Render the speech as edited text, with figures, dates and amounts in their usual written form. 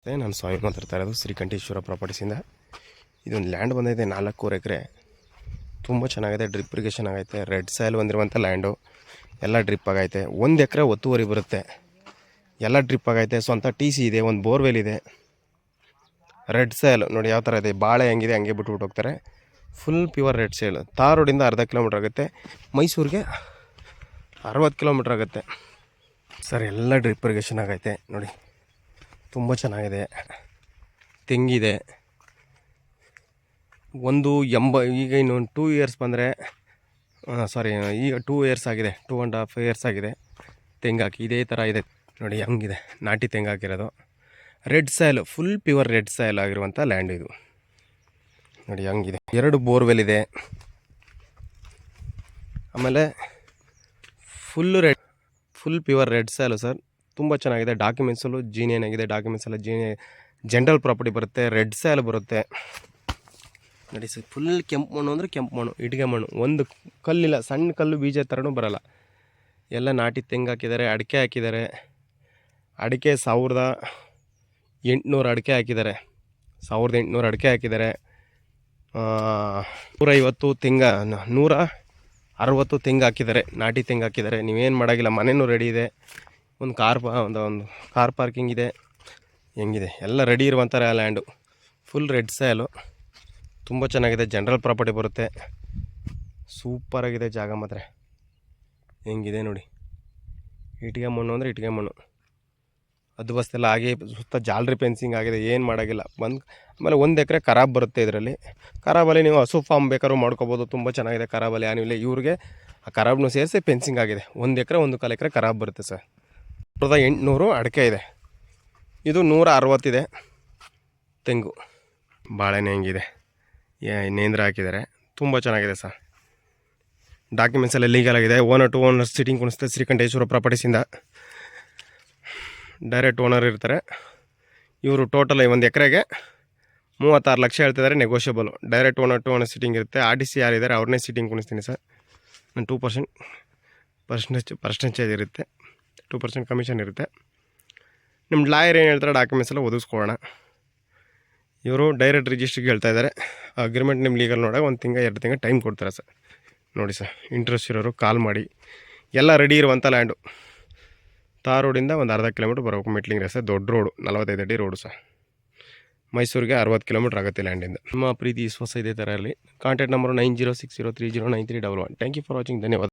ನಮಸ್ತೆ, ನಾನು ಸ್ವಾಮಿ ಮಾತಾಡ್ತಾ ಇರೋದು ಶ್ರೀಕಂಠೇಶ್ವರ ಪ್ರಾಪರ್ಟೀಸಿಂದ. ಇದೊಂದು ಲ್ಯಾಂಡ್ ಬಂದೈತೆ 4 ಎಕರೆ. ತುಂಬ ಚೆನ್ನಾಗಿದೆ, ಡ್ರಿಪ್ ಇರಿಗೇಷನ್ ಆಗೈತೆ, ರೆಡ್ ಸಾಯಿಲ್ ಬಂದಿರುವಂಥ ಲ್ಯಾಂಡು. ಎಲ್ಲ ಡ್ರಿಪ್ ಆಗೈತೆ. 1 ಎಕರೆ ಒತ್ತುವರಿ ಬರುತ್ತೆ, ಎಲ್ಲ ಡ್ರಿಪ್ ಆಗೈತೆ. ಸ್ವಂತ ಟಿ ಸಿ ಇದೆ, ಒಂದು ಬೋರ್ವೆಲ್ ಇದೆ. ರೆಡ್ ಸಾಯಿಲ್ ನೋಡಿ ಯಾವ ಥರ ಇದೆ, ಬಾಳೆ ಹೆಂಗಿದೆ ಹಂಗೆ ಬಿಟ್ಬಿಟ್ಟು ಹೋಗ್ತಾರೆ. Full pure red soil. Tar ರೋಡಿಂದ ಅರ್ಧ ಕಿಲೋಮೀಟ್ರ್ ಆಗುತ್ತೆ, ಮೈಸೂರಿಗೆ 60 ಕಿಲೋಮೀಟ್ರ್ ಆಗುತ್ತೆ ಸರ್. ಎಲ್ಲ ಡ್ರಿಪ್ ಇರಿಗೇಷನ್ ಆಗೈತೆ ನೋಡಿ, ತುಂಬ ಚೆನ್ನಾಗಿದೆ. ತೆಂಗಿದೆ ಈಗ ಇನ್ನು 2 ಇಯರ್ಸ್ ಬಂದರೆ ಈಗ 2 ಇಯರ್ಸ್ ಆಗಿದೆ, 2.5 ಇಯರ್ಸ್ ಆಗಿದೆ ತೆಂಗಾಕಿ. ಇದೇ ಥರ ಇದೆ ನೋಡಿ, ಹಂಗಿದೆ ನಾಟಿ ತೆಂಗಾಕಿರೋದು. Red soil, full pure red soil ಆಗಿರುವಂಥ ಲ್ಯಾಂಡ್ ಇದು ನೋಡಿ, ಹಂಗಿದೆ. 2 ಬೋರ್ವೆಲ್ ಇದೆ. ಆಮೇಲೆ full pure red soil sir. ತುಂಬ ಚೆನ್ನಾಗಿದೆ. ಡಾಕ್ಯುಮೆಂಟ್ಸಲ್ಲೂ ಜೀನಿಯನ್ ಆಗಿದೆ. ಡಾಕ್ಯುಮೆಂಟ್ಸ್ ಎಲ್ಲ ಜನರಲ್ ಪ್ರಾಪರ್ಟಿ ಬರುತ್ತೆ. ರೆಡ್ ಸಾಯಿಲ್ ಬರುತ್ತೆ ನೋಡಿ ಸರ್. ಫುಲ್ ಕೆಂಪು ಮಣ್ಣು ಅಂದರೆ ಕೆಂಪು ಮಣ್ಣು, ಇಟ್ಟಿಗೆ ಮಣ್ಣು. ಒಂದು ಕಲ್ಲಿಲ್ಲ, ಸಣ್ಣ ಕಲ್ಲು ಬೀಜ ಥರನೂ ಬರೋಲ್ಲ. ಎಲ್ಲ ನಾಟಿ ತೆಂಗು ಹಾಕಿದ್ದಾರೆ, ಅಡಿಕೆ ಹಾಕಿದ್ದಾರೆ. ಅಡಿಕೆ 1800 ಅಡಿಕೆ ಹಾಕಿದ್ದಾರೆ. 1800 ಅಡಿಕೆ ಹಾಕಿದ್ದಾರೆ. 150 ತೆಂಗ 160 ತೆಂಗು ಹಾಕಿದ್ದಾರೆ, ನಾಟಿ ತೆಂಗು ಹಾಕಿದ್ದಾರೆ. ನೀವೇನು ಮಾಡೋಂಗಿಲ್ಲ, ಮನೆಯೂ ರೆಡಿ ಇದೆ. ಒಂದು ಕಾರ್ ಪಾರ್ಕಿಂಗ್ ಇದೆ. ಹೆಂಗಿದೆ ಎಲ್ಲ ರೆಡಿ ಇರುವಂಥ ಲ್ಯಾಂಡು. ಫುಲ್ ರೆಡ್ ಸಾಯಿಲು, ತುಂಬ ಚೆನ್ನಾಗಿದೆ. ಜನರಲ್ ಪ್ರಾಪರ್ಟಿ ಬರುತ್ತೆ. ಸೂಪರಾಗಿದೆ ಜಾಗ ಮಾತ್ರ. ಹೆಂಗಿದೆ ನೋಡಿ, ಇಟ್ಟಿಗೆ ಮಣ್ಣು ಅಂದರೆ ಇಟ್ಟಿಗೆ ಮಣ್ಣು. ಅದು ಬಸ್ತೆಲ್ಲ ಹಾಗೆ ಸುತ್ತ ಜಾಲರಿ ಫೆನ್ಸಿಂಗ್ ಆಗಿದೆ, ಏನು ಮಾಡೋಂಗಿಲ್ಲ. ಆಮೇಲೆ 1 ಎಕರೆ ಖರಾಬ್ ಬರುತ್ತೆ. ಇದರಲ್ಲಿ ಖರಾಬಲ್ಲಿ ನೀವು ಹಸು ಫಾರ್ಮ್ ಬೇಕಾದ್ರೂ ಮಾಡ್ಕೋಬೋದು. ತುಂಬ ಚೆನ್ನಾಗಿದೆ ಖರಾಬಲ್ಲಿ. ಏನಿಲ್ಲ, ಇವ್ರಿಗೆ ಆ ಖರಾಬ್ನು ಸೇರಿಸಿ ಫೆನ್ಸಿಂಗ್ ಆಗಿದೆ. 1 ಎಕರೆ 1.25 ಎಕರೆ ಖರಾಬ್ ಬರುತ್ತೆ ಸರ್. 1800 ಅಡಿಕೆ ಇದೆ. ಇದು 160 ಇದೆ ತೆಂಗು. ಬಾಳೆಹಣ್ಣು ಹೆಂಗಿದೆ, ನೇಂದ್ರ ಹಾಕಿದ್ದಾರೆ. ತುಂಬ ಚೆನ್ನಾಗಿದೆ ಸರ್. ಡಾಕ್ಯುಮೆಂಟ್ಸ್ ಎಲ್ಲ ಲೀಗಲ್ ಆಗಿದೆ. ಓನರ್ ಟು ಓನರ್ ಸಿಟಿಂಗ್ ಕುಣಿಸ್ತಾರೆ ಶ್ರೀಕಂಠೇಶ್ವರ ಪ್ರಾಪರ್ಟೀಸಿಂದ. ಡೈರೆಕ್ಟ್ ಓನರ್ ಇರ್ತಾರೆ ಇವರು. ಟೋಟಲ್ 1 ಎಕರೆಗೆ 36 ಲಕ್ಷ ಹೇಳ್ತಿದ್ದಾರೆ, negotiable. Direct owner to owner sitting ಇರುತ್ತೆ. RTC ಯಾರಿದ್ದಾರೆ ಅವ್ರನ್ನೇ ಸಿಟಿಂಗ್ ಕುಣಿಸ್ತೀನಿ ಸರ್. ನಾನು 2% ಪರ್ಸೆಂಟೇಜ್ ಇರುತ್ತೆ, 2% ಕಮಿಷನ್ ಇರುತ್ತೆ. ನಿಮ್ಮ ಲಾಯರ್ ಏನು ಹೇಳ್ತಾರೆ ಡಾಕ್ಯುಮೆಂಟ್ಸ್ ಎಲ್ಲ ಒದಗಿಸ್ಕೊಳ್ಳೋಣ. ಇವರು ಡೈರೆಕ್ಟ್ ರಿಜಿಸ್ಟ್ರಿಗೆ ಹೇಳ್ತಾ ಇದ್ದಾರೆ. ಅಗ್ರಿಮೆಂಟ್ ನಿಮ್ಮ ಲೀಗಲ್ ನೋಡಾಗ 1 ತಿಂಗಳು 2 ತಿಂಗಳು ಟೈಮ್ ಕೊಡ್ತಾರೆ ಸರ್. ನೋಡಿ ಸರ್, ಇಂಟ್ರೆಸ್ಟ್ ಇರೋರು ಕಾಲ್ ಮಾಡಿ. ಎಲ್ಲ ರೆಡಿ ಇರುವಂಥ ಲ್ಯಾಂಡು. ತಾರ್ ರೋಡಿಂದ ಒಂದು ಅರ್ಧ ಕಿಲೋಮೀಟ್ರ್ ಬರಬೇಕು. ಮೆಟ್ಲಿಂಗ್ ರಸ್ತೆ, ದೊಡ್ಡ ರೋಡು, 45 ಅಡಿ ರೋಡು ಸರ್. ಮೈಸೂರಿಗೆ 60 ಕಿಲೋಮೀಟ್ರ್ ಆಗುತ್ತೆ ಲ್ಯಾಂಡಿಂದ. ನಿಮ್ಮ ಪ್ರೀತಿ ವಿಶ್ವಾಸ ಇದೇ ಥರ ಇರಲಿ. Contact number 9060309311. Thank you for watching. ಧನ್ಯವಾದ.